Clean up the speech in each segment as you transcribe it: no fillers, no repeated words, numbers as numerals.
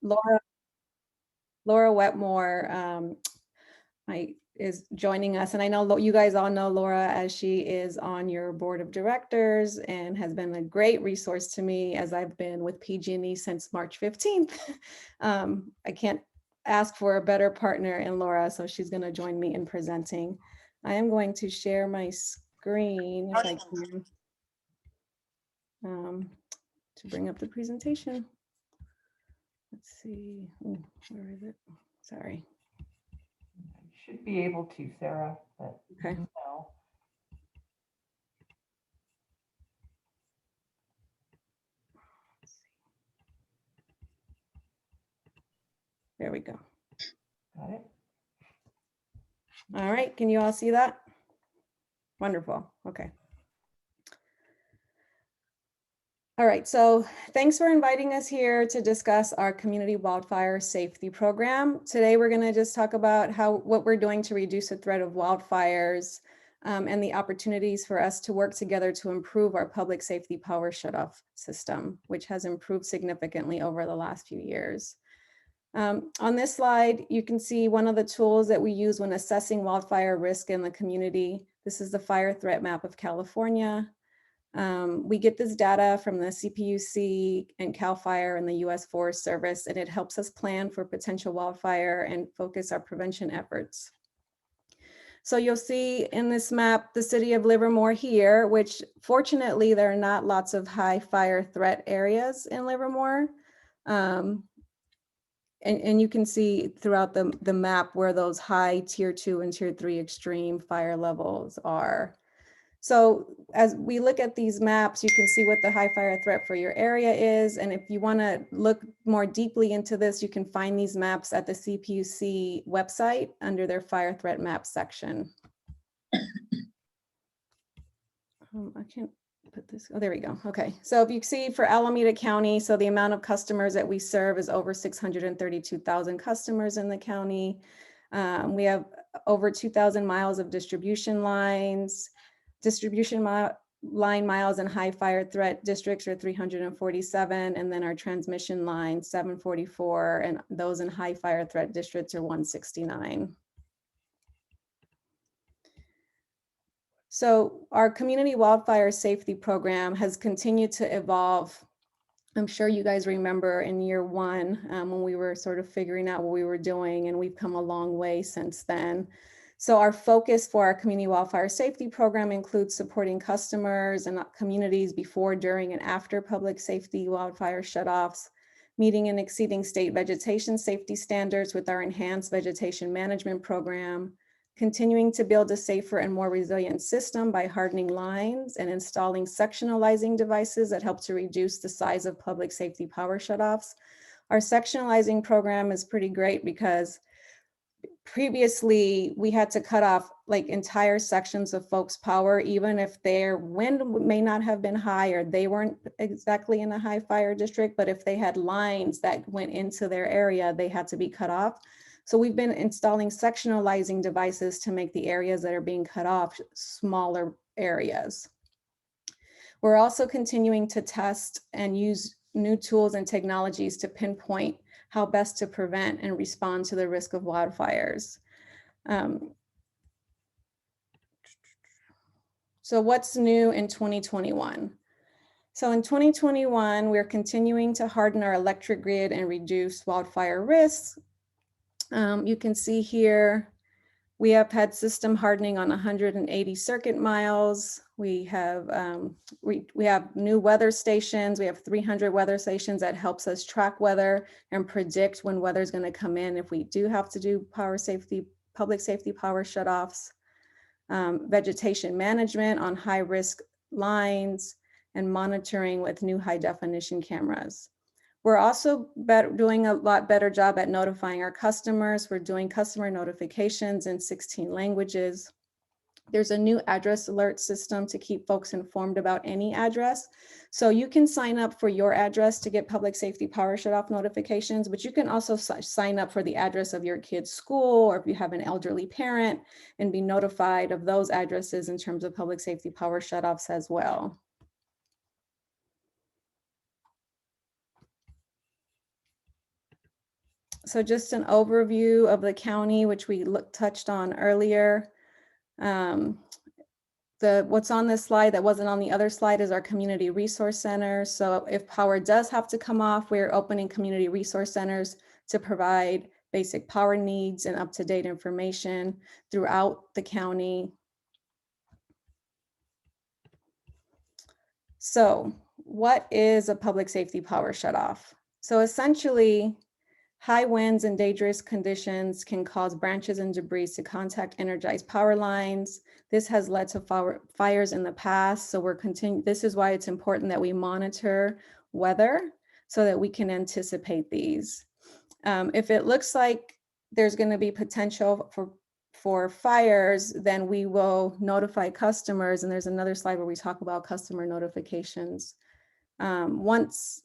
Laura Wetmore is joining us. And I know you guys all know Laura as she is on your board of directors and has been a great resource to me as I've been with PG&E since March 15th. I can't ask for a better partner in Laura, so she's going to join me in presenting. I am going to share my screen if I can to bring up the presentation. Let's see. Ooh, where is it? Sorry. You should be able to, Sarah. But okay. No. There we go. Got it. All right. Can you all see that? Wonderful. Okay. All right, so thanks for inviting us here to discuss our community wildfire safety program. Today, we're going to just talk about what we're doing to reduce the threat of wildfires and the opportunities for us to work together to improve our public safety power shutoff system, which has improved significantly over the last few years. On this slide, you can see one of the tools that we use when assessing wildfire risk in the community. This is the fire threat map of California. We get this data from the CPUC and CAL FIRE and the U.S. Forest Service, and it helps us plan for potential wildfire and focus our prevention efforts. So you'll see in this map, the city of Livermore here, which fortunately, there are not lots of high fire threat areas in Livermore. And you can see throughout the map where those high tier 2 and tier 3 extreme fire levels are. So as we look at these maps, you can see what the high fire threat for your area is. And if you want to look more deeply into this, you can find these maps at the CPUC website under their fire threat map section. I can't put this, oh, there we go. Okay, so if you see for Alameda County, so the amount of customers that we serve is over 632,000 customers in the county. We have over 2,000 miles of distribution lines. Distribution line miles in high fire threat districts are 347, and then our transmission line 744, and those in high fire threat districts are 169. So our community wildfire safety program has continued to evolve. I'm sure you guys remember in year one when we were sort of figuring out what we were doing, and we've come a long way since then. So our focus for our community wildfire safety program includes supporting customers and communities before, during, and after public safety wildfire shutoffs, meeting and exceeding state vegetation safety standards with our enhanced vegetation management program, continuing to build a safer and more resilient system by hardening lines and installing sectionalizing devices that help to reduce the size of public safety power shutoffs. Our sectionalizing program is pretty great because previously we had to cut off like entire sections of folks' power, even if their wind may not have been high or they weren't exactly in a high fire district, but if they had lines that went into their area, they had to be cut off. So we've been installing sectionalizing devices to make the areas that are being cut off smaller areas. We're also continuing to test and use new tools and technologies to pinpoint how best to prevent and respond to the risk of wildfires. So what's new in 2021? So in 2021, we're continuing to harden our electric grid and reduce wildfire risks. You can see here, we have had system hardening on 180 circuit miles. We have new weather stations. We have 300 weather stations that helps us track weather and predict when weather is going to come in if we do have to do public safety power shutoffs. Vegetation management on high risk lines and monitoring with new high definition cameras. We're also doing a lot better job at notifying our customers. We're doing customer notifications in 16 languages. There's a new address alert system to keep folks informed about any address. So you can sign up for your address to get public safety power shutoff notifications, but you can also sign up for the address of your kid's school, or if you have an elderly parent, and be notified of those addresses in terms of public safety power shutoffs as well. So just an overview of the county, which we touched on earlier. What's on this slide that wasn't on the other slide is our community resource center. So if power does have to come off, we're opening community resource centers to provide basic power needs and up-to-date information throughout the county. So what is a public safety power shutoff? So essentially, high winds and dangerous conditions can cause branches and debris to contact energized power lines. This has led to fires in the past. So this is why it's important that we monitor weather so that we can anticipate these. If it looks like there's going to be potential for fires, then we will notify customers. And there's another slide where we talk about customer notifications. Once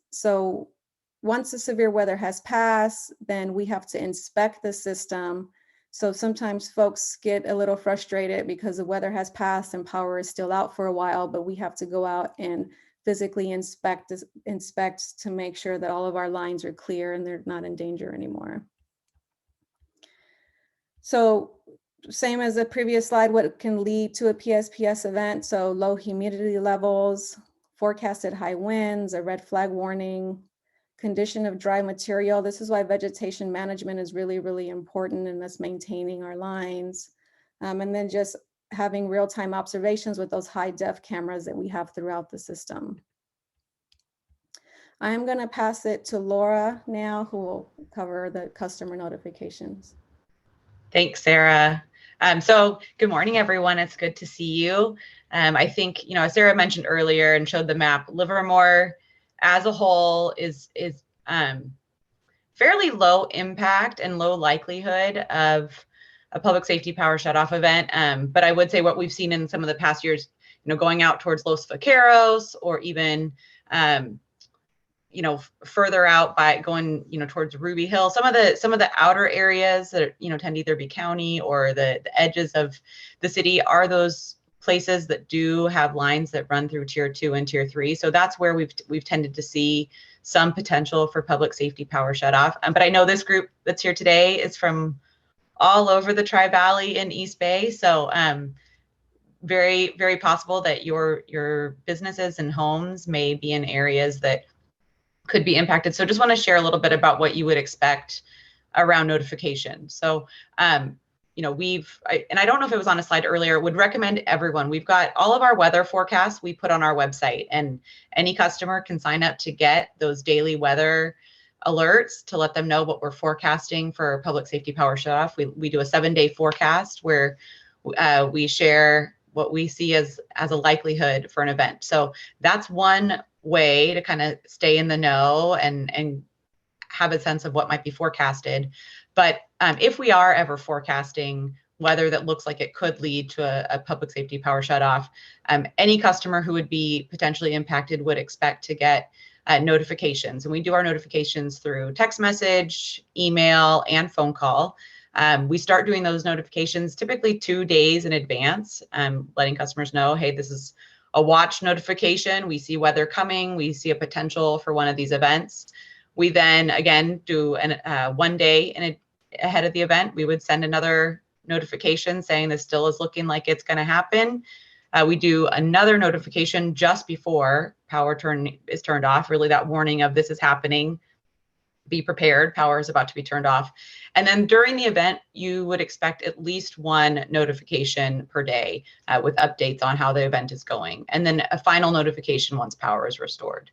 the severe weather has passed, then we have to inspect the system. So sometimes folks get a little frustrated because the weather has passed and power is still out for a while, but we have to go out and physically inspect to make sure that all of our lines are clear and they're not in danger anymore. So same as the previous slide, what can lead to a PSPS event? So low humidity levels, forecasted high winds, a red flag warning, condition of dry material. This is why vegetation management is really, really important in us maintaining our lines. And then just having real-time observations with those high-def cameras that we have throughout the system. I'm going to pass it to Laura now, who will cover the customer notifications. Thanks, Sarah. So good morning, everyone. It's good to see you. I think, as Sarah mentioned earlier and showed the map, Livermore as a whole is fairly low impact and low likelihood of a public safety power shutoff event. But I would say what we've seen in some of the past years, going out towards Los Vaqueros or even, further out by going, towards Ruby Hill, some of the outer areas that, tend to either be county or the edges of the city are those places that do have lines that run through tier 2 and tier 3. So that's where we've tended to see some potential for public safety power shutoff. But I know this group that's here today is from all over the Tri-Valley and East Bay. So very, very possible that your businesses and homes may be in areas that could be impacted. So just want to share a little bit about what you would expect around notification. So, and I don't know if it was on a slide earlier, would recommend everyone. We've got all of our weather forecasts we put on our website, and any customer can sign up to get those daily weather alerts to let them know what we're forecasting for public safety power shutoff. We do a 7-day forecast where we share what we see as a likelihood for an event. So that's one way to kind of stay in the know and have a sense of what might be forecasted. But if we are ever forecasting weather that looks like it could lead to a public safety power shutoff, any customer who would be potentially impacted would expect to get notifications. And we do our notifications through text message, email, and phone call. We start doing those notifications typically 2 days in advance, letting customers know, hey, this is a watch notification. We see weather coming. We see a potential for one of these events. We then, again, do 1 day ahead of the event. We would send another notification saying this still is looking like it's going to happen. We do another notification just before power is turned off, really that warning of this is happening. Be prepared, power is about to be turned off. And then during the event, you would expect at least one notification per day with updates on how the event is going. And then a final notification once power is restored.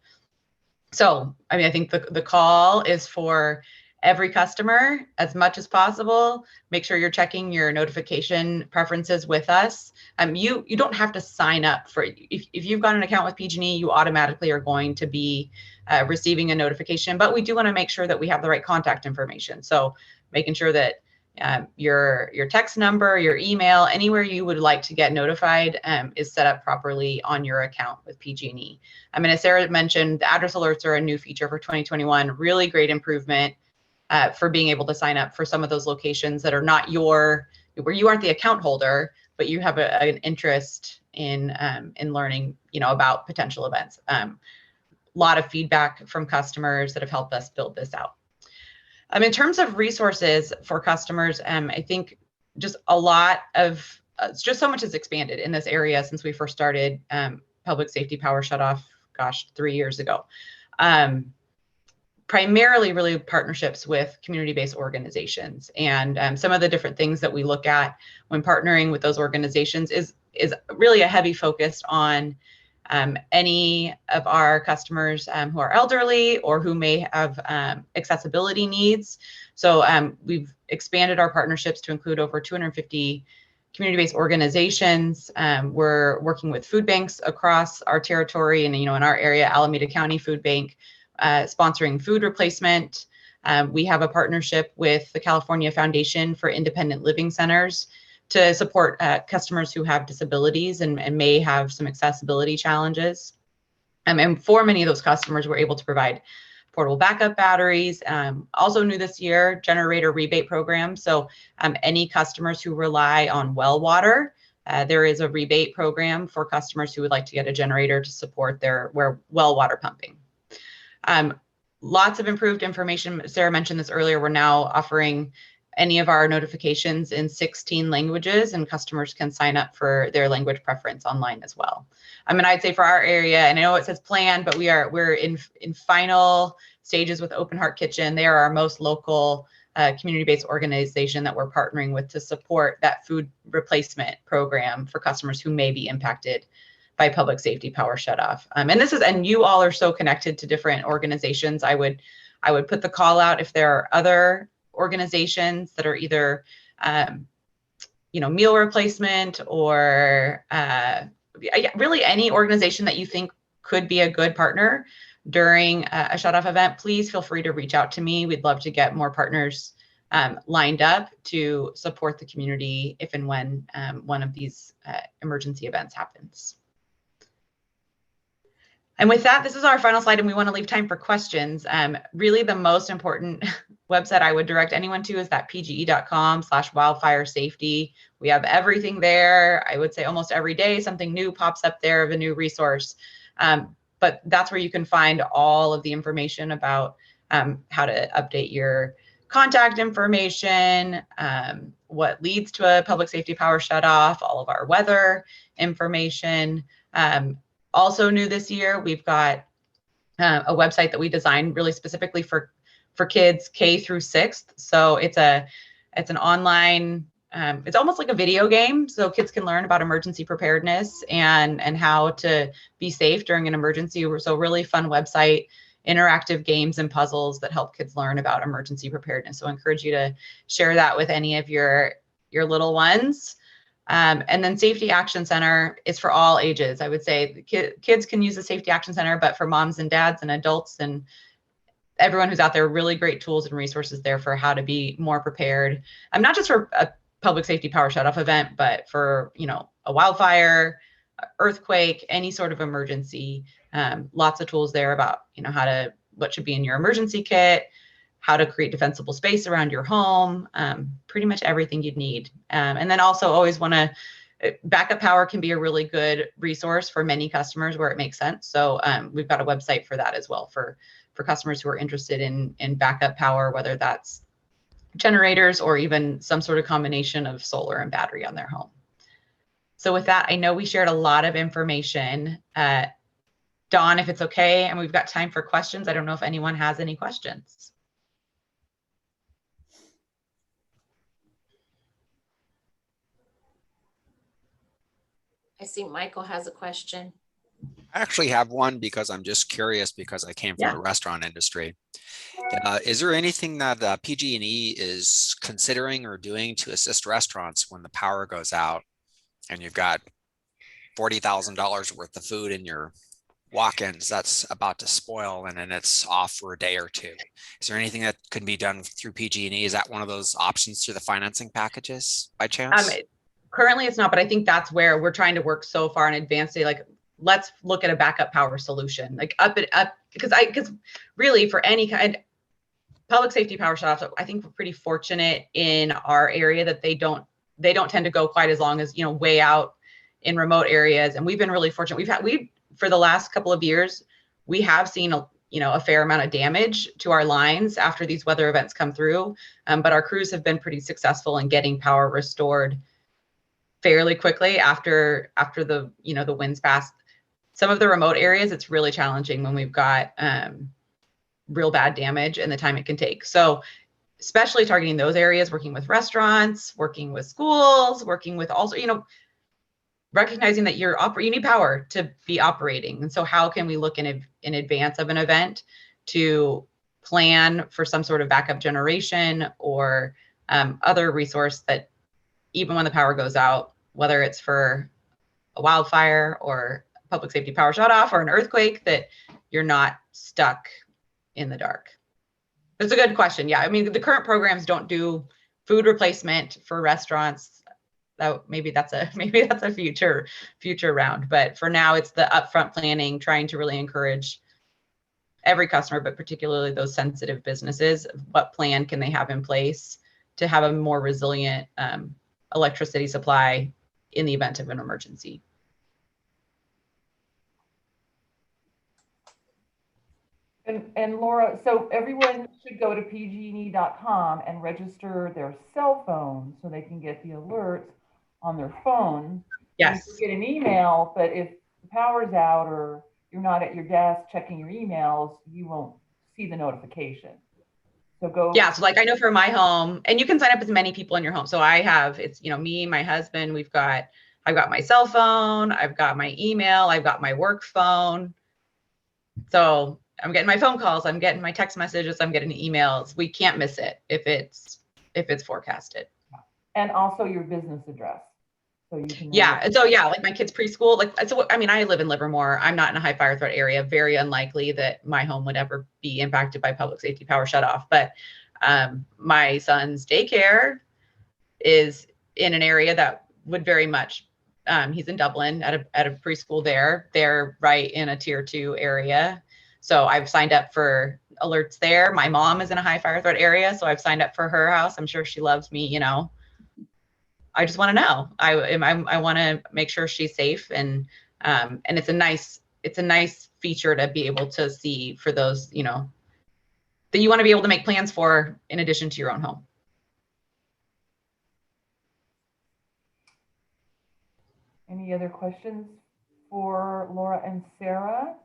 So, I think the call is for every customer as much as possible. Make sure you're checking your notification preferences with us. You don't have to sign up for it. If you've got an account with PG&E, you automatically are going to be receiving a notification, but we do want to make sure that we have the right contact information. So making sure that your text number, your email, anywhere you would like to get notified is set up properly on your account with PG&E. As Sarah mentioned, the address alerts are a new feature for 2021, really great improvement for being able to sign up for some of those locations that are not where you aren't the account holder, but you have an interest in learning, about potential events. Lot of feedback from customers that have helped us build this out. In terms of resources for customers, I think just a lot of, just so much has expanded in this area since we first started public safety power shutoff, gosh, 3 years ago. Primarily really partnerships with community-based organizations. And some of the different things that we look at when partnering with those organizations is really a heavy focus on any of our customers who are elderly or who may have accessibility needs. So we've expanded our partnerships to include over 250 community-based organizations. We're working with food banks across our territory, and in our area, Alameda County Food Bank, sponsoring food replacement. We have a partnership with the California Foundation for Independent Living Centers to support customers who have disabilities and may have some accessibility challenges. And for many of those customers, we're able to provide portable backup batteries. Also new this year, generator rebate program. So any customers who rely on well water, there is a rebate program for customers who would like to get a generator to support their well water pumping. Lots of improved information. Sarah mentioned this earlier. We're now offering any of our notifications in 16 languages, and customers can sign up for their language preference online as well. I'd say for our area, and I know it says planned, but we're in final stages with Open Heart Kitchen. They are our most local community-based organization that we're partnering with to support that food replacement program for customers who may be impacted by public safety power shutoff. And you all are so connected to different organizations. I would put the call out if there are other organizations that are either meal replacement or really any organization that you think could be a good partner during a shutoff event. Please feel free to reach out to me. We'd love to get more partners lined up to support the community if and when one of these emergency events happens. And with that, this is our final slide, and we want to leave time for questions. Really, the most important website I would direct anyone to is that pge.com/wildfire safety. We have everything there. I would say almost every day something new pops up there of a new resource. But that's where you can find all of the information about how to update your contact information, what leads to a public safety power shutoff, all of our weather information. Also new this year, we've got a website that we designed really specifically for kids K through 6th. So it's an online, it's almost like a video game. So kids can learn about emergency preparedness and how to be safe during an emergency. So really fun website, interactive games and puzzles that help kids learn about emergency preparedness. So I encourage you to share that with any of your little ones. And then Safety Action Center is for all ages. I would say kids can use the Safety Action Center, but for moms and dads and adults and everyone who's out there, really great tools and resources there for how to be more prepared. Not just for a public safety power shutoff event, but for a wildfire, earthquake, any sort of emergency. Lots of tools there about what should be in your emergency kit, how to create defensible space around your home, pretty much everything you'd need. And then also always backup power can be a really good resource for many customers where it makes sense. So we've got a website for that as well for customers who are interested in backup power, whether that's generators or even some sort of combination of solar and battery on their home. So with that, I know we shared a lot of information. Dawn, if it's okay, and we've got time for questions. I don't know if anyone has any questions. I see Michael has a question. I actually have one because I'm just curious because I came from the restaurant industry. Is there anything that PG&E is considering or doing to assist restaurants when the power goes out and you've got $40,000 worth of food in your walk-ins that's about to spoil and then it's off for a day or two? Is there anything that can be done through PG&E? Is that one of those options through the financing packages by chance? Currently it's not, but I think that's where we're trying to work so far in advance to let's look at a backup power solution, up it up, because really for any kind public safety power shutoffs, I think we're pretty fortunate in our area that they don't tend to go quite as long as way out in remote areas. And we've been really fortunate. For the last couple of years, we have seen a fair amount of damage to our lines after these weather events come through. But our crews have been pretty successful in getting power restored fairly quickly after the, the winds pass. Some of the remote areas, it's really challenging when we've got real bad damage and the time it can take. So especially targeting those areas, working with restaurants, working with schools, working with also, recognizing that you need power to be operating. And so how can we look in advance of an event to plan for some sort of backup generation or other resource that even when the power goes out, whether it's for a wildfire or public safety power shutoff or an earthquake, that you're not stuck in the dark. That's a good question. Yeah, I mean, the current programs don't do food replacement for restaurants. Maybe that's a future round. But for now, it's the upfront planning, trying to really encourage every customer, but particularly those sensitive businesses. What plan can they have in place to have a more resilient electricity supply in the event of an emergency? And Laura, so everyone should go to pgne.com and register their cell phone so they can get the alerts on their phone. Yes. You get an email, but if the power's out or you're not at your desk checking your emails, you won't see the notification. So go. Yeah, so like I know for my home, and you can sign up as many people in your home. So I have, it's, me, my husband, I've got my cell phone, I've got my email, I've got my work phone. So I'm getting my phone calls, I'm getting my text messages, I'm getting emails. We can't miss it if it's forecasted. And also your business address. So you can. Yeah. And so, yeah, like my kids' preschool, I live in Livermore. I'm not in a high fire threat area. Very unlikely that my home would ever be impacted by public safety power shutoff. But my son's daycare is in an area that would very much, he's in Dublin at a preschool there. They're right in a tier 2 area. So I've signed up for alerts there. My mom is in a high fire threat area. So I've signed up for her house. I'm sure she loves me, I just want to know. I want to make sure she's safe, and it's a nice feature to be able to see for those, that you want to be able to make plans for in addition to your own home. Any other questions for Laura and Sarah?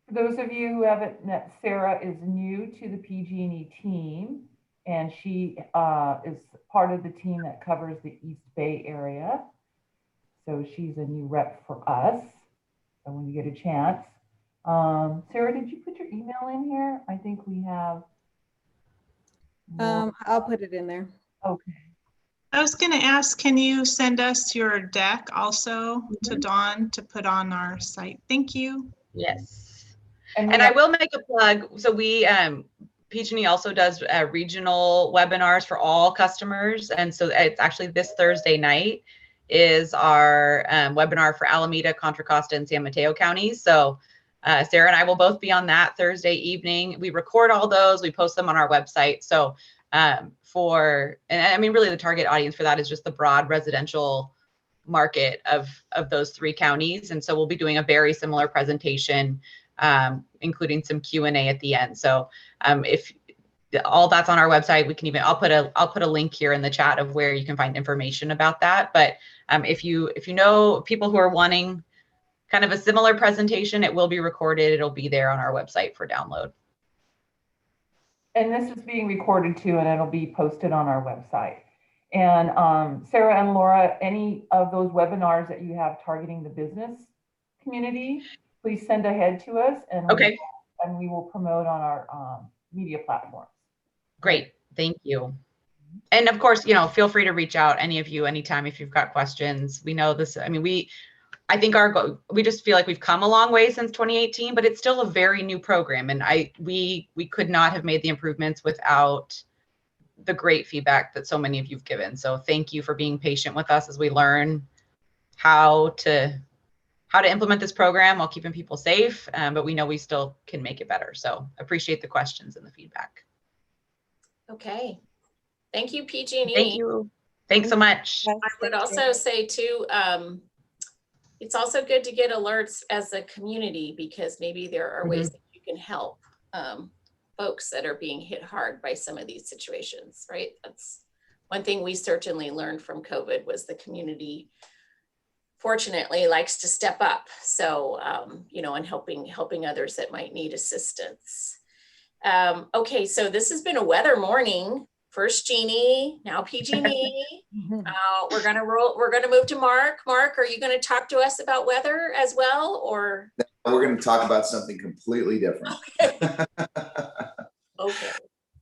For those of you who haven't met, Sarah is new to the PG&E team, and she is part of the team that covers the East Bay area. So she's a new rep for us. So when you get a chance. Sarah, did you put your email in here? I think we have. I'll put it in there. Okay. I was going to ask, can you send us your deck also to Dawn to put on our site? Thank you. Yes. And I will make a plug. So we, PG&E also does regional webinars for all customers. And so it's actually this Thursday night is our webinar for Alameda, Contra Costa, and San Mateo counties. So Sarah and I will both be on that Thursday evening. We record all those, we post them on our website. So really the target audience for that is just the broad residential market of those 3 counties. And so we'll be doing a very similar presentation, including some Q&A at the end. So if all that's on our website, we can I'll put a link here in the chat of where you can find information about that. But if you know people who are wanting kind of a similar presentation, it will be recorded. It'll be there on our website for download. And this is being recorded too, and it'll be posted on our website. And Sarah and Laura, any of those webinars that you have targeting the business community, please send ahead to us, and okay. we will promote on our media platforms. Great, thank you. And of course, feel free to reach out, any of you, anytime if you've got questions. We know this. I mean, I think we just feel like we've come a long way since 2018, but it's still a very new program, and we could not have made the improvements without the great feedback that so many of you've given. So thank you for being patient with us as we learn how to implement this program while keeping people safe. But we know we still can make it better. So appreciate the questions and the feedback. Okay. Thank you, PG&E. Thank you. Thanks so much. I would also say too, it's also good to get alerts as a community, because maybe there are ways that you you can help folks that are being hit hard by some of these situations, right? That's one thing we certainly learned from COVID was the community, fortunately, likes to step up. So, you know, and helping others that might need assistance. Okay, so this has been a weather morning. First Jeannie, now PG&E. We're gonna move to Mark. Mark, are you gonna talk to us about weather as well, or? We're going to talk about something completely different. Okay.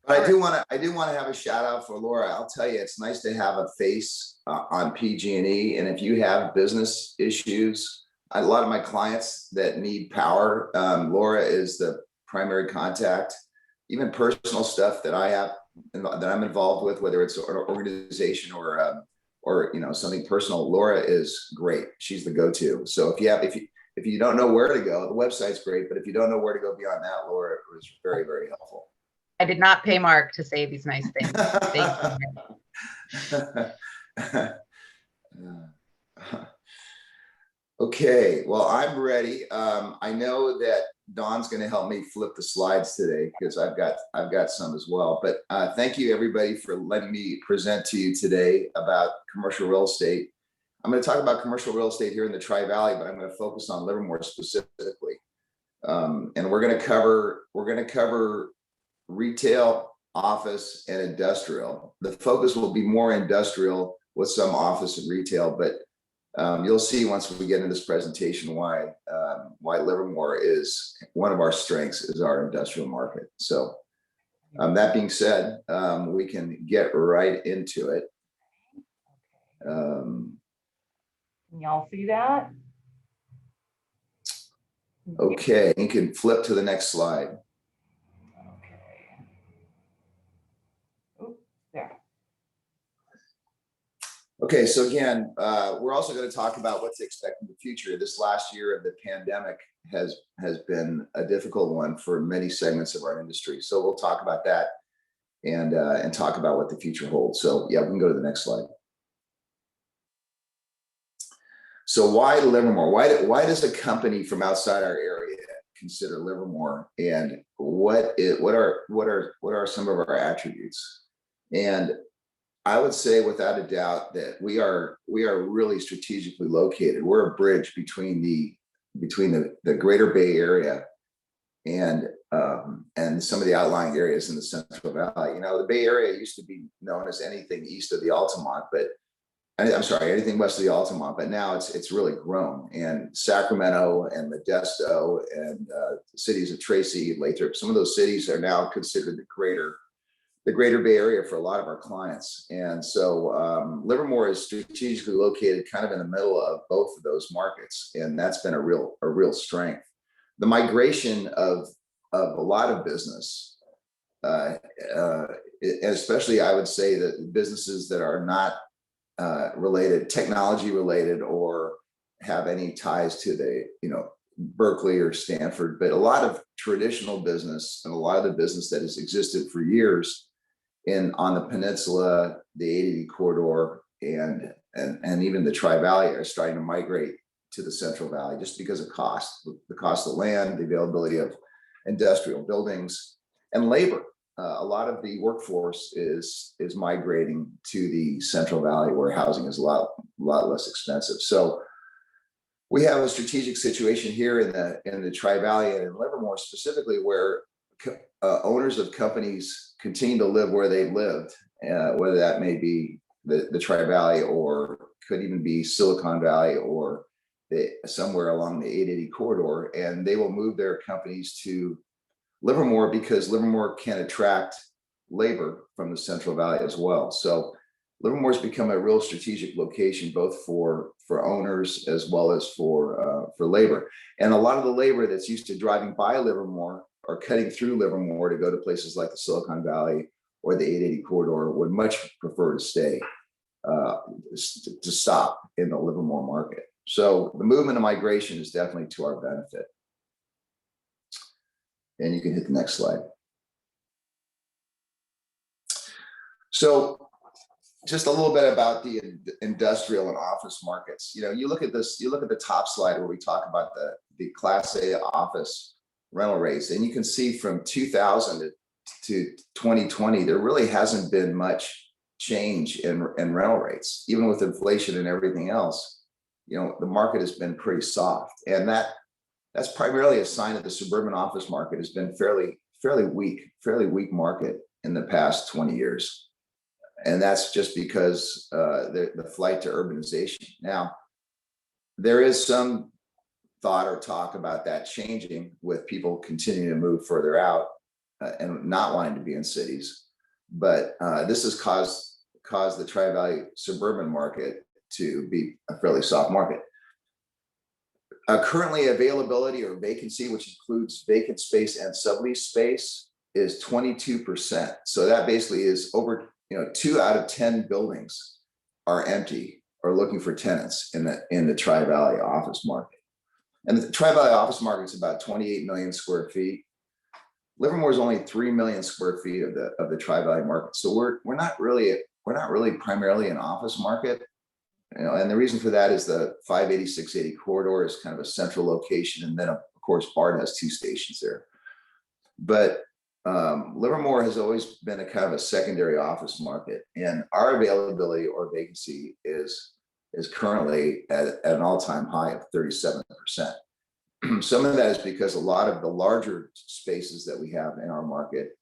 But I do want to have a shout out for Laura. I'll tell you, it's nice to have a face on PG&E. And if you have business issues, a lot of my clients that need power, Laura is the primary contact. Even personal stuff that that I'm involved with, whether it's an organization or you know, something personal, Laura is great. She's the go-to. So if you don't know where to go, the website's great. But if you don't know where to go beyond that, Laura was very, very helpful. I did not pay Mark to say these nice things. Thank you. Okay, well, I'm ready. I know that Dawn's going to help me flip the slides today because I've got some as well. But thank you everybody for letting me present to you today about commercial real estate. I'm going to talk about commercial real estate here in the Tri-Valley, but I'm going to focus on Livermore specifically. And we're going to cover retail, office, and industrial. The focus will be more industrial with some office and retail, but you'll see once we get into this presentation why Livermore is one of our strengths is our industrial market. So that being said, we can get right into it. Can y'all see that? Okay, you can flip to the next slide. Okay. Oops, there. Okay, so again, we're also going to talk about what to expect in the future. This last year of the pandemic has been a difficult one for many segments of our industry. So we'll talk about that and talk about what the future holds. So yeah, we can go to the next slide. So why Livermore? Why does a company from outside our area consider Livermore, and what are some of our attributes? And I would say without a doubt that we are really strategically located. We're a bridge between the Greater Bay Area and some of the outlying areas in the Central Valley. You know, the Bay Area used to be known as anything east of the Altamont, but I'm sorry, anything west of the Altamont, but now it's really grown. And Sacramento and Modesto and the cities of Tracy, Lathrop, some of those cities are now considered the Greater Bay Area for a lot of our clients. And so Livermore is strategically located kind of in the middle of both of those markets. And that's been a real strength. The migration of a lot of business, especially I would say that businesses that are not technology related, or have any ties to the, Berkeley or Stanford, but a lot of traditional business and a lot of the business that has existed for years on the peninsula, the 880 corridor, and even the Tri-Valley are starting to migrate to the Central Valley just because of cost, the cost of land, the availability of industrial buildings, and labor. A lot of the workforce is migrating to the Central Valley, where housing is a lot less expensive. So we have a strategic situation here in the Tri-Valley and in Livermore specifically, where owners of companies continue to live where they've lived, whether that may be the Tri-Valley, or could even be Silicon Valley, or somewhere along the 880 corridor, and they will move their companies to Livermore because Livermore can attract labor from the Central Valley as well. So Livermore's become a real strategic location, both for owners as well as for labor. And a lot of the labor that's used to driving by Livermore or cutting through Livermore to go to places like the Silicon Valley or the 880 corridor would much prefer to stay, to stop in the Livermore market. So the movement of migration is definitely to our benefit. And you can hit the next slide. So just a little bit about the industrial and office markets. You look at this, you look at the top slide where we talk about the Class A office rental rates. And you can see from 2000 to 2020, there really hasn't been much change in rental rates, even with inflation and everything else. The market has been pretty soft, and that's primarily a sign that the suburban office market has been fairly weak market in the past 20 years. And that's just because the flight to urbanization. Now, there is some thought or talk about that changing with people continuing to move further out and not wanting to be in cities. But this has caused the Tri-Valley suburban market to be a fairly soft market. Currently, availability or vacancy, which includes vacant space and sublease space, is 22%. So that basically is over, 2 out of 10 buildings are empty or looking for tenants in the Tri-Valley office market. And the Tri-Valley office market is about 28 million square feet. Livermore is only 3 million square feet of the Tri-Valley market. So we're not really primarily an office market. And the reason for that is the 580-680 corridor is kind of a central location. And then, of course, BART has 2 stations there. But Livermore has always been a kind of a secondary office market. And our availability or vacancy is currently at an all-time high of 37%. Some of that is because a lot of the larger spaces that we have in our market,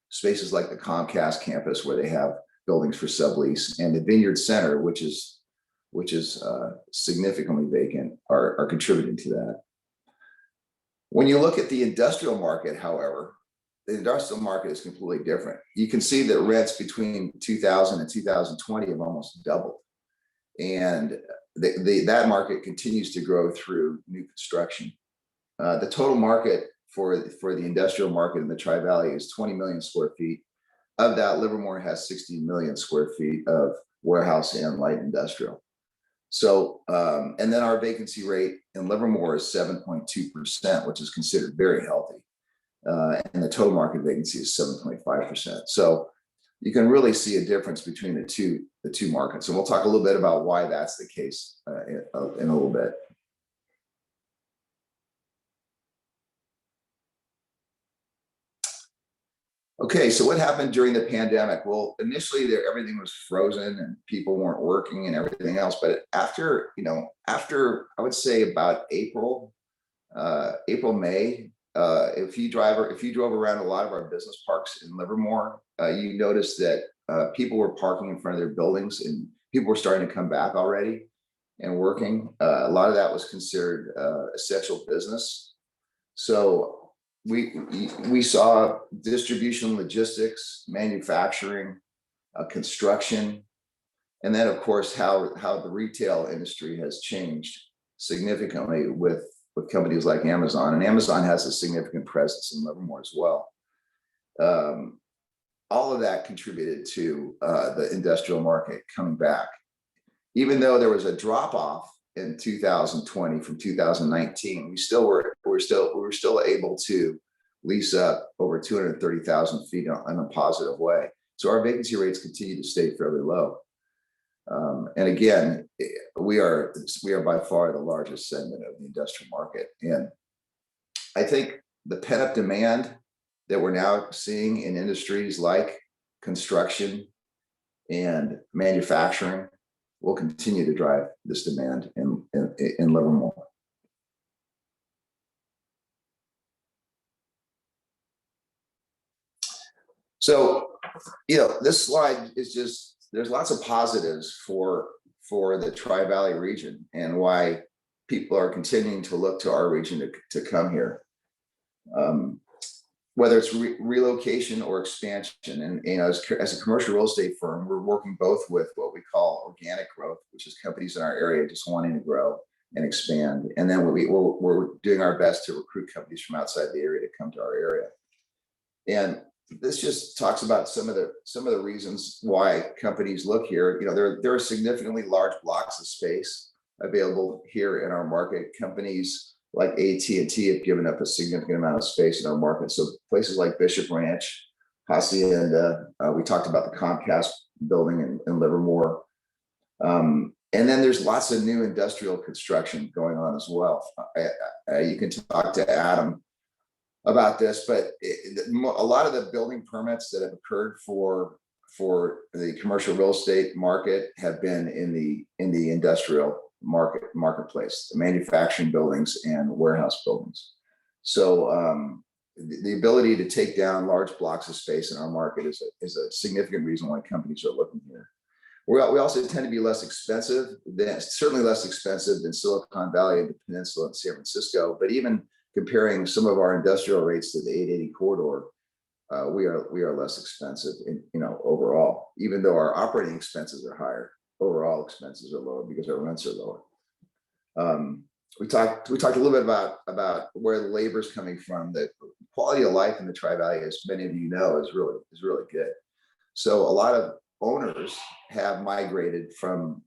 spaces like the Comcast campus where they have buildings for sublease, and the Vineyard Center, which is significantly vacant, are contributing to that. When you look at the industrial market, however, the industrial market is completely different. You can see that rents between 2000 and 2020 have almost doubled. And that market continues to grow through new construction. The total market for the industrial market in the Tri-Valley is 20 million square feet. Of that, Livermore has 60 million square feet of warehouse and light industrial. So, and then our vacancy rate in Livermore is 7.2%, which is considered very healthy. And the total market vacancy is 7.5%. So you can really see a difference between the two markets. And we'll talk a little bit about why that's the case in a little bit. Okay, so what happened during the pandemic? Well, initially everything was frozen and people weren't working and everything else. But after I would say about April, May, if you drove around a lot of our business parks in Livermore, you noticed that people were parking in front of their buildings and people were starting to come back already and working. A lot of that was considered essential business. So we saw distribution, logistics, manufacturing, construction, and then of course how the retail industry has changed significantly with companies like Amazon, and Amazon has a significant presence in Livermore as well. All of that contributed to the industrial market coming back, even though there was a drop off in 2020 from 2019. We were still able to lease up over 230,000 feet in a positive way. So our vacancy rates continue to stay fairly low. And again, we are by far the largest segment of the industrial market. And I think the pent-up demand that we're now seeing in industries like construction and manufacturing will continue to drive this demand in Livermore. So, this slide is just, there's lots of positives for the Tri-Valley region and why people are continuing to look to our region to come here. Whether it's relocation or expansion. And as a commercial real estate firm, we're working both with what we call organic growth, which is companies in our area just wanting to grow and expand. And then we're doing our best to recruit companies from outside the area to come to our area. And this just talks about some of the reasons why companies look here. There are significantly large blocks of space available here in our market. Companies like AT&T have given up a significant amount of space in our market. So places like Bishop Ranch, Hacienda, we talked about the Comcast building in Livermore. And then there's lots of new industrial construction going on as well. You can talk to Adam about this, but a lot of the building permits that have occurred for the commercial real estate market have been in the industrial marketplace, the manufacturing buildings and warehouse buildings. So the ability to take down large blocks of space in our market is a significant reason why companies are looking here. We also tend to be less expensive, certainly less expensive than Silicon Valley and the Peninsula and San Francisco, but even comparing some of our industrial rates to the 880 corridor, we are less expensive overall, even though our operating expenses are higher. Overall expenses are lower because our rents are lower. We talked a little bit about where the labor is coming from. The quality of life in the Tri-Valley, as many of you know, is really good. So a lot of owners have migrated from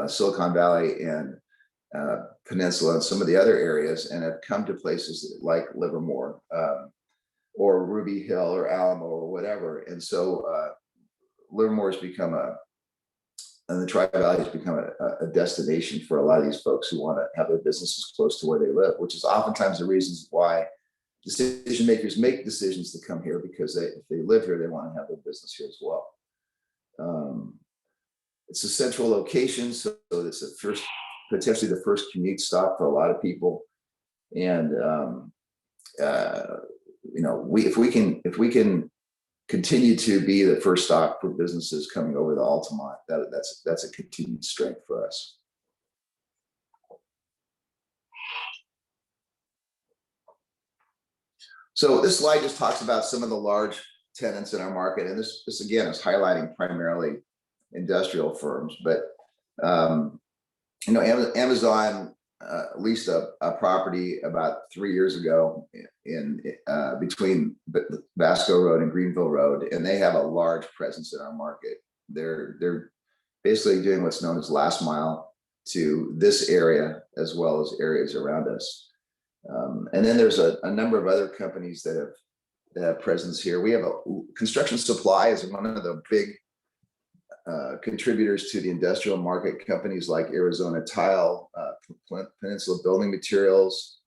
Silicon Valley and Peninsula and some of the other areas, and have come to places like Livermore or Ruby Hill or Alamo or whatever. And so Livermore has become and the Tri-Valley has become a destination for a lot of these folks who want to have their businesses close to where they live, which is oftentimes the reasons why decision makers make decisions to come here, because if they live here, they want to have their business here as well. It's a central location, so it's potentially the first commute stop for a lot of people. And if we can continue to be the first stop for businesses coming over the Altamont, that's a continued strength for us. So this slide just talks about some of the large tenants in our market, and this again is highlighting primarily industrial firms, but Amazon leased a property about 3 years ago in between Vasco Road and Greenville Road, and they have a large presence in our market. They're basically doing what's known as last mile to this area as well as areas around us. And then there's a number of other companies that have presence here. We have Construction Supply is one of the big contributors to the industrial market. Companies like Arizona Tile, Peninsula Building Materials,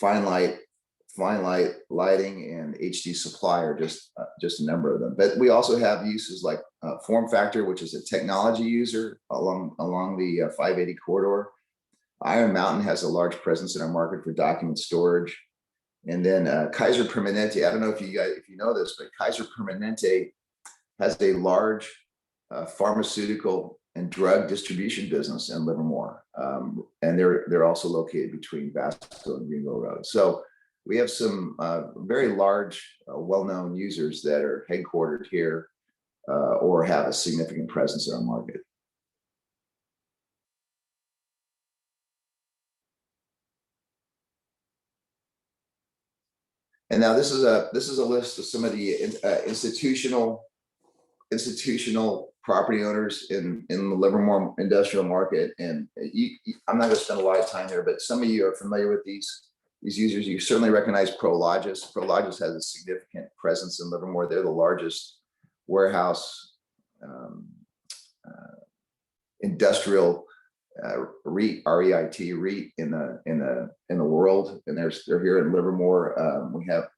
Fine Light Lighting, and HD Supply are just a number of them. But we also have uses like Form Factor, which is a technology user along the 580 corridor. Iron Mountain has a large presence in our market for document storage. And then Kaiser Permanente, I don't know if you know this, but Kaiser Permanente has a large pharmaceutical and drug distribution business in Livermore. And they're also located between Vasco and Greenville Road. So we have some very large, well-known users that are headquartered here or have a significant presence in our market. And now this is a list of some of the institutional property owners in the Livermore industrial market. And I'm not going to spend a lot of time here, but some of you are familiar with these users. You certainly recognize Prologis. Prologis has a significant presence in Livermore. They're the largest warehouse industrial REIT in the world, and they're here in Livermore. We have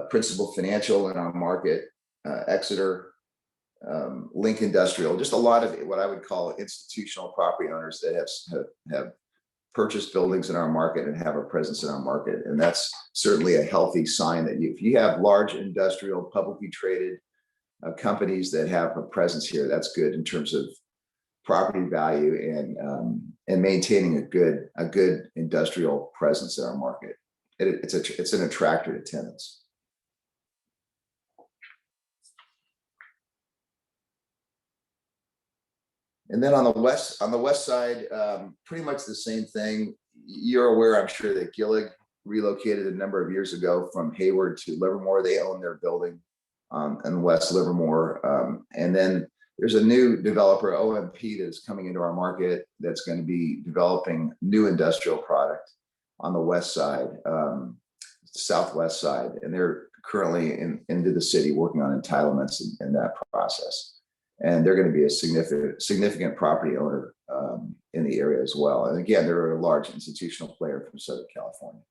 Principal Financial in our market, Exeter, Link Industrial, just a lot of what I would call institutional property owners that have purchased buildings in our market and have a presence in our market. And that's certainly a healthy sign that if you have large industrial publicly traded companies that have a presence here, that's good in terms of property value and maintaining a good industrial presence in our market. It's an attractor to tenants. And then on the west side, pretty much the same thing. You're aware, I'm sure, that Gillig relocated a number of years ago from Hayward to Livermore. They own their building in West Livermore, and then there's a new developer, OMP, that's coming into our market that's going to be developing new industrial product on the west side, southwest side, and they're currently into the city working on entitlements in that process. And they're going to be a significant property owner in the area as well. And again, they're a large institutional player from Southern California.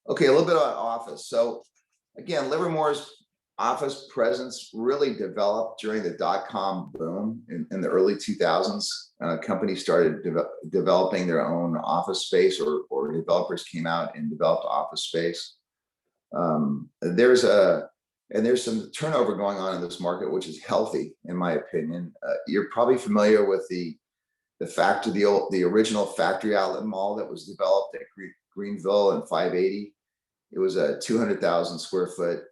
Okay, a little bit on office. So again, Livermore's office presence really developed during the dot-com boom in the early 2000s. Companies started developing their own office space, or developers came out and developed office space. There's some turnover going on in this market, which is healthy, in my opinion. You're probably familiar with the original factory outlet mall that was developed at Greenville and 580. It was a 200,000 square foot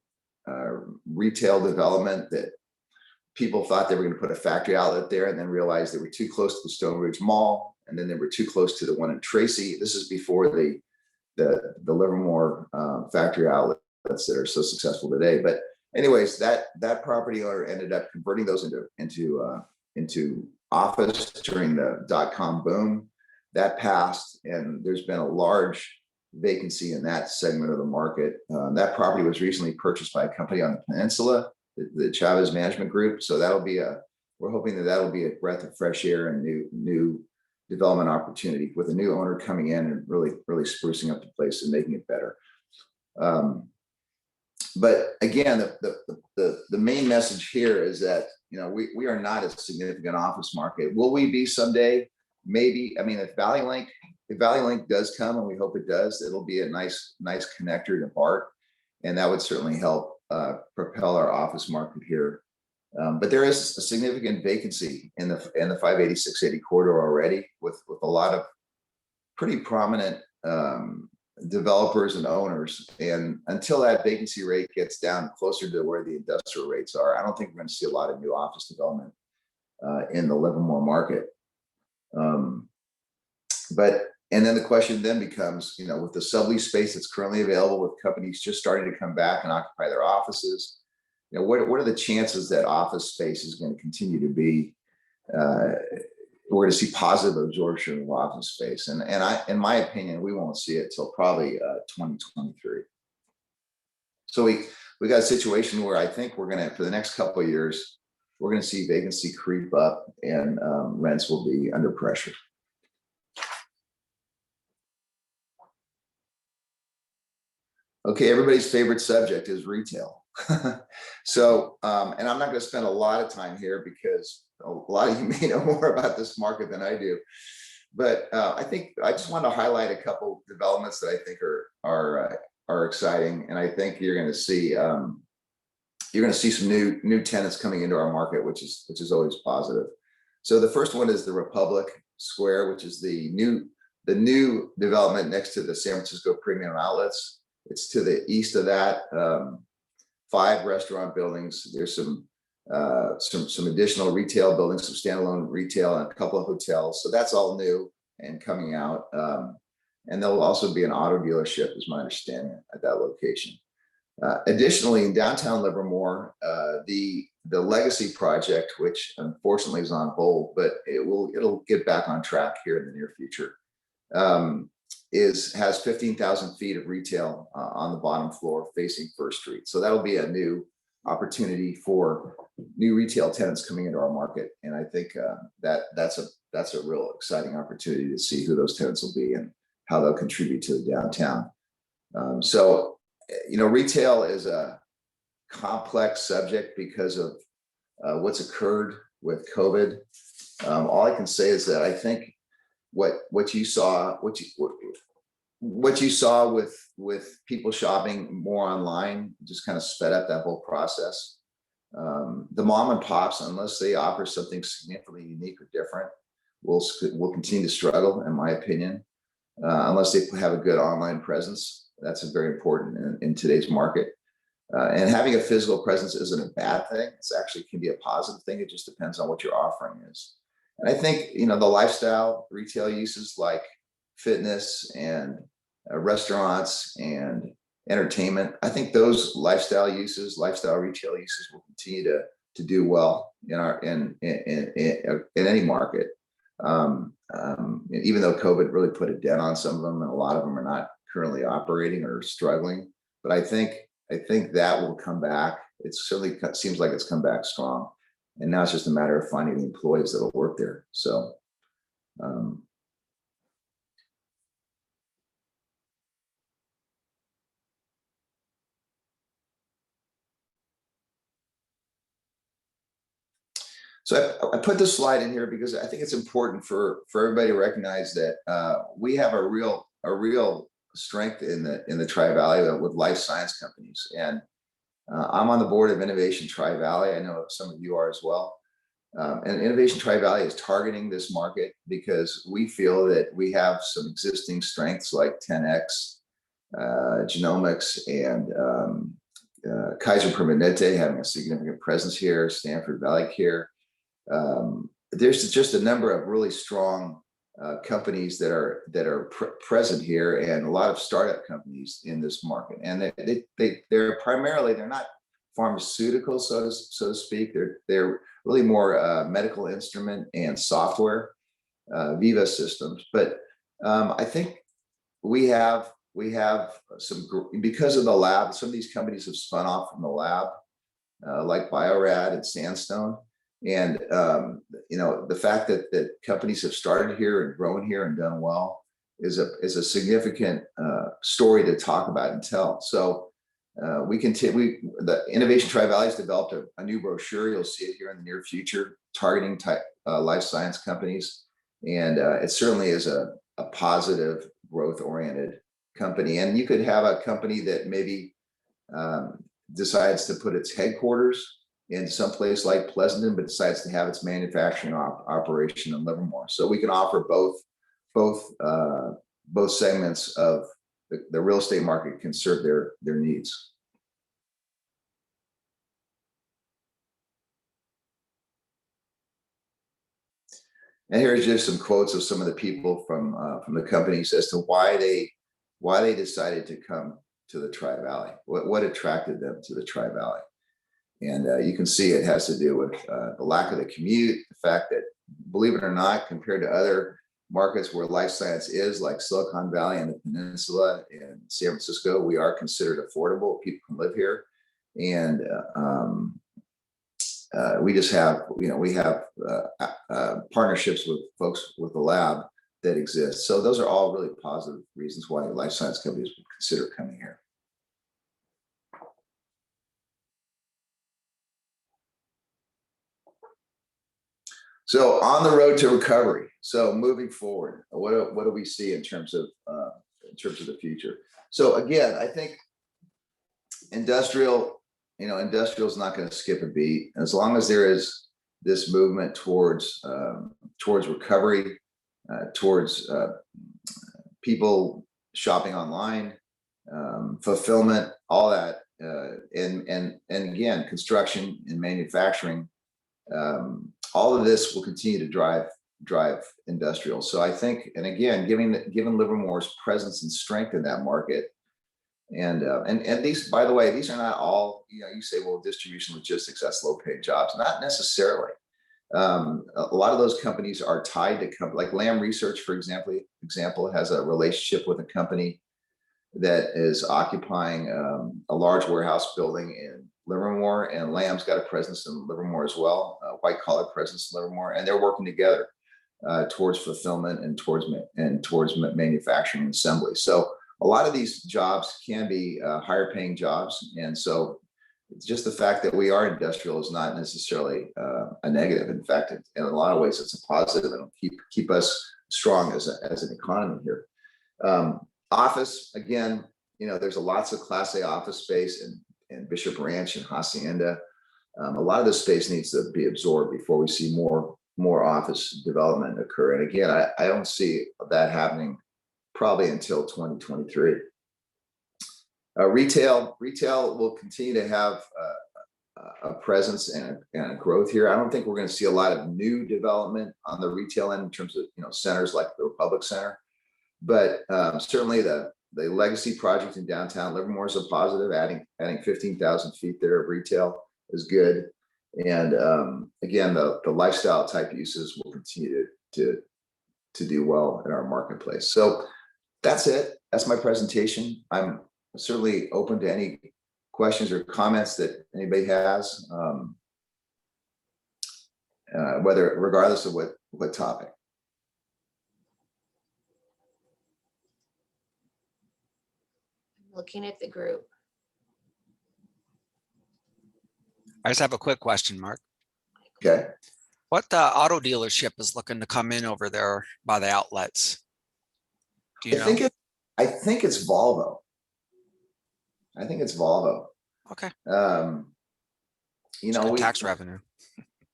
retail development that people thought they were going to put a factory outlet there, and then realized they were too close to the Stone Ridge Mall, and then they were too close to the one in Tracy. This is before the Livermore factory outlets that are so successful today. But anyways, that property owner ended up converting those into office during the dot-com boom. That passed, and there's been a large vacancy in that segment of the market. That property was recently purchased by a company on the peninsula, the Chavez Management Group. So we're hoping that'll be a breath of fresh air and new development opportunity with a new owner coming in and really sprucing up the place and making it better. But again, the main message here is that, you know, we are not a significant office market. Will we be someday? Maybe. I mean, if Valley Link does come, and we hope it does, it'll be a nice connector to BART, and that would certainly help propel our office market here. But there is a significant vacancy in the 580-680 corridor already, with a lot of pretty prominent developers and owners. And until that vacancy rate gets down closer to where the industrial rates are, I don't think we're going to see a lot of new office development in the Livermore market. And then the question then becomes, you know, with the sublease space that's currently available, with companies just starting to come back and occupy their offices, you know, what are the chances that office space is going to continue to be, we're going to see positive absorption of office space? And in my opinion, we won't see it till probably 2023. So we got a situation where I think we're going to, for the next couple of years, we're going to see vacancy creep up, and rents will be under pressure. Okay, everybody's favorite subject is retail. So, and I'm not going to spend a lot of time here because a lot of you may know more about this market than I do. But I think I just want to highlight a couple developments that I think are exciting, and I think you're going to see some new tenants coming into our market, which is always positive. So the first one is the Republic Square, which is the new development next to the San Francisco Premium Outlets. It's to the east of that. 5 restaurant buildings. There's some additional retail buildings, some standalone retail, and a couple of hotels. So that's all new and coming out. And there'll also be an auto dealership, is my understanding, at that location. Additionally, in downtown Livermore, the Legacy project, which unfortunately is on hold, but it'll get back on track here in the near future, has 15,000 feet of retail on the bottom floor facing First Street. So that'll be a new opportunity for new retail tenants coming into our market, and I think that's a real exciting opportunity to see who those tenants will be and how they'll contribute to the downtown. So, you know, retail is a complex subject because of what's occurred with COVID. All I can say is that I think what you saw with people shopping more online just kind of sped up that whole process. The mom and pops, unless they offer something significantly unique or different, will continue to struggle, in my opinion, unless they have a good online presence. That's very important in today's market. And having a physical presence isn't a bad thing. It's actually can be a positive thing. It just depends on what your offering is. And I think, you know, the lifestyle retail uses like fitness and restaurants and entertainment, I think those lifestyle retail uses will continue to do well in any market. Even though COVID really put a dent on some of them, and a lot of them are not currently operating or struggling, but I think that will come back. It certainly seems like it's come back strong, and now it's just a matter of finding the employees that'll work there. So So I put this slide in here because I think it's important for everybody to recognize that we have a real strength in the Tri-Valley with life science companies. And I'm on the board of Innovation Tri-Valley. I know some of you are as well. And Innovation Tri-Valley is targeting this market because we feel that we have some existing strengths like 10X, genomics, and Kaiser Permanente having a significant presence here, Stanford Valley Care. There's just a number of really strong companies that are present here, and a lot of startup companies in this market. And they're primarily, they're not pharmaceutical, so to speak. They're really more medical instrument and software, Viva systems. But I think we have some, because of the lab, some of these companies have spun off from the lab, like Biorad and Sandstone. And the fact that companies have started here and grown here and done well is a significant story to talk about and tell. So the Innovation Tri-Valley has developed a new brochure. You'll see it here in the near future, targeting life science companies. And it certainly is a positive, growth-oriented company. And you could have a company that maybe decides to put its headquarters in some place like Pleasanton, but decides to have its manufacturing operation in Livermore. So we can offer both segments of the real estate market, can serve their needs. And here's just some quotes of some of the people from the companies as to why they decided to come to the Tri-Valley, what attracted them to the Tri-Valley. And you can see it has to do with the lack of the commute, the fact that, believe it or not, compared to other markets where life science is, like Silicon Valley and the Peninsula and San Francisco, we are considered affordable. People can live here. And we just have, we have partnerships with folks with the lab that exist. So those are all really positive reasons why life science companies would consider coming here. So on the road to recovery. So moving forward, what do we see in terms of the future? So again, I think industrial is not going to skip a beat. As long as there is this movement towards recovery, towards people shopping online, fulfillment, all that, and again, construction and manufacturing. All of this will continue to drive industrial. So I think, and again, given Livermore's presence and strength in that market, and these, by the way, these are not all, you say, well, distribution logistics, that's low paid jobs. Not necessarily. A lot of those companies are tied to like Lamb Research, for example, has a relationship with a company that is occupying a large warehouse building in Livermore, and Lamb's got a presence in Livermore as well, a white collar presence in Livermore, and they're working together towards fulfillment and towards manufacturing and assembly. So a lot of these jobs can be higher paying jobs, and so it's just the fact that we are industrial is not necessarily a negative. In fact, in a lot of ways, it's a positive, and it'll keep us strong as an economy here. Office, again, there's lots of Class A office space in Bishop Ranch and Hacienda. A lot of this space needs to be absorbed before we see more office development occur. And again, I don't see that happening probably until 2023. Retail will continue to have a presence and a growth here. I don't think we're going to see a lot of new development on the retail end in terms of centers like the Republic Center, but certainly the legacy project in downtown Livermore is a positive. Adding 15,000 feet there of retail is good. And again, the lifestyle type uses will continue to do well in our marketplace. So that's it. That's my presentation. I'm certainly open to any questions or comments that anybody has, regardless of what topic. Looking at the group. I just have a quick question, Mark. Okay. What auto dealership is looking to come in over there by the outlets? Do you know? I think it's Volvo. I think it's Volvo. Okay. You It's know, good tax revenue.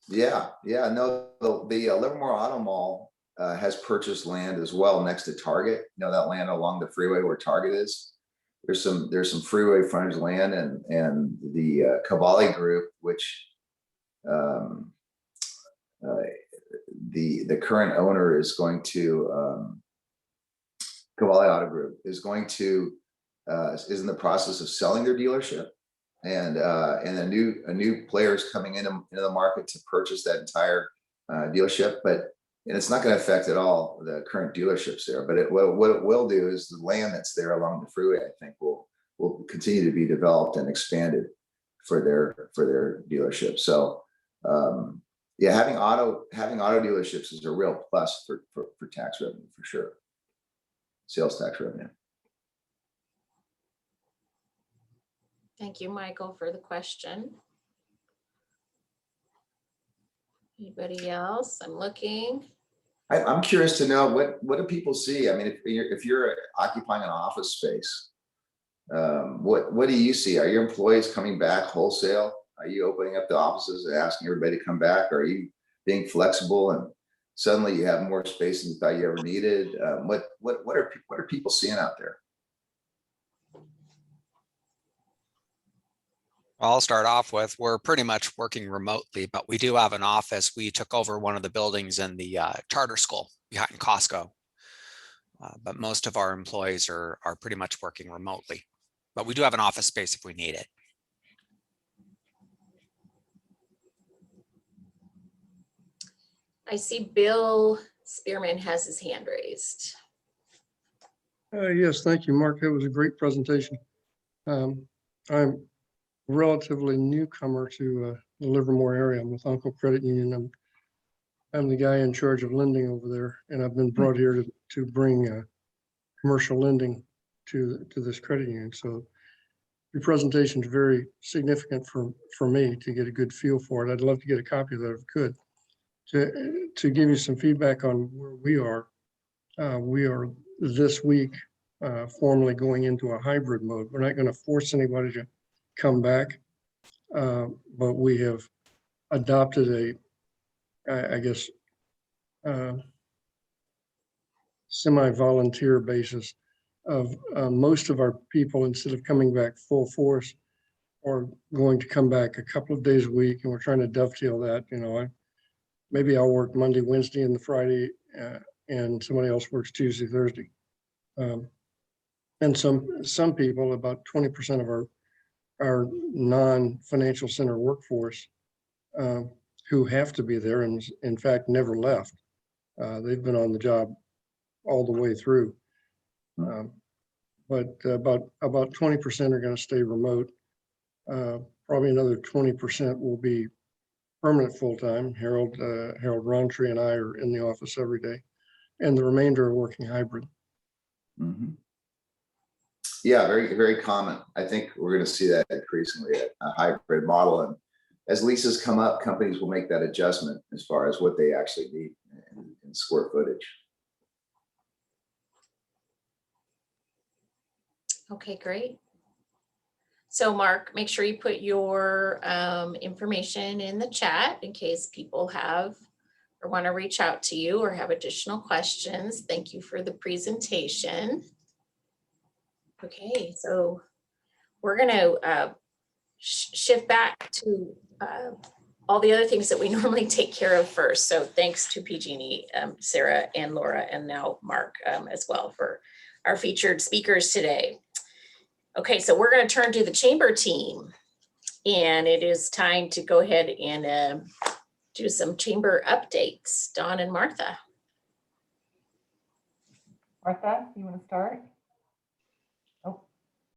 Yeah, no, the Livermore Auto Mall has purchased land as well next to Target. You know, that land along the freeway where Target is. There's some freeway frontage land, and the Cavalli Group, which the current owner is going to Cavalli Auto Group is going to is in the process of selling their dealership, and a new player is coming into the market to purchase that entire dealership. And it's not going to affect at all the current dealerships there. But what it will do is the land that's there along the freeway, I think, will continue to be developed and expanded for their dealership. So yeah, having auto dealerships is a real plus for tax revenue, for sure. Sales tax revenue. Thank you, Michael, for the question. Anybody else? I'm looking. I'm curious to know what do people see? I mean, if you're occupying an office space, what do you see? Are your employees coming back wholesale? Are you opening up the offices and asking everybody to come back? Are you being flexible and suddenly you have more space than you thought you ever needed? What are people seeing out there? I'll start off with, we're pretty much working remotely, but we do have an office. We took over one of the buildings in the charter school behind Costco. But most of our employees are pretty much working remotely, but we do have an office space if we need it. I see Bill Spearman has his hand raised. Yes, thank you, Mark. That was a great presentation. I'm a relatively newcomer to the Livermore area. I'm with Uncle Credit Union. I'm the guy in charge of lending over there, and I've been brought here to bring commercial lending to this credit union. So your presentation is very significant for me to get a good feel for it. I'd love to get a copy of that if I could. To give you some feedback on where we are this week formally going into a hybrid mode. We're not going to force anybody to come back, but we have adopted I guess, semi-volunteer basis of most of our people, instead of coming back full force, are going to come back a couple of days a week, and we're trying to dovetail that. You know, maybe I'll work Monday, Wednesday, and the Friday, and somebody else works Tuesday, Thursday. And some people, about 20% of our non-financial center workforce, who have to be there and in fact never left. They've been on the job all the way through. But about 20% are going to stay remote. Probably another 20% will be permanent full-time. Harold Roundtree and I are in the office every day, and the remainder are working hybrid. Mm-hmm. Yeah, very, very common. I think we're going to see that increasingly, a hybrid model. And as leases come up, companies will make that adjustment as far as what they actually need in square footage. Okay, great. So Mark, make sure you put your information in the chat in case people have or want to reach out to you or have additional questions. Thank you for the presentation. Okay, so we're going to shift back to all the other things that we normally take care of first. So thanks to PG&E, Sarah and Laura, and now Mark as well for our featured speakers today. Okay, so we're going to turn to the chamber team, and it is time to go ahead and do some chamber updates. Dawn and Martha. Martha, you want to start?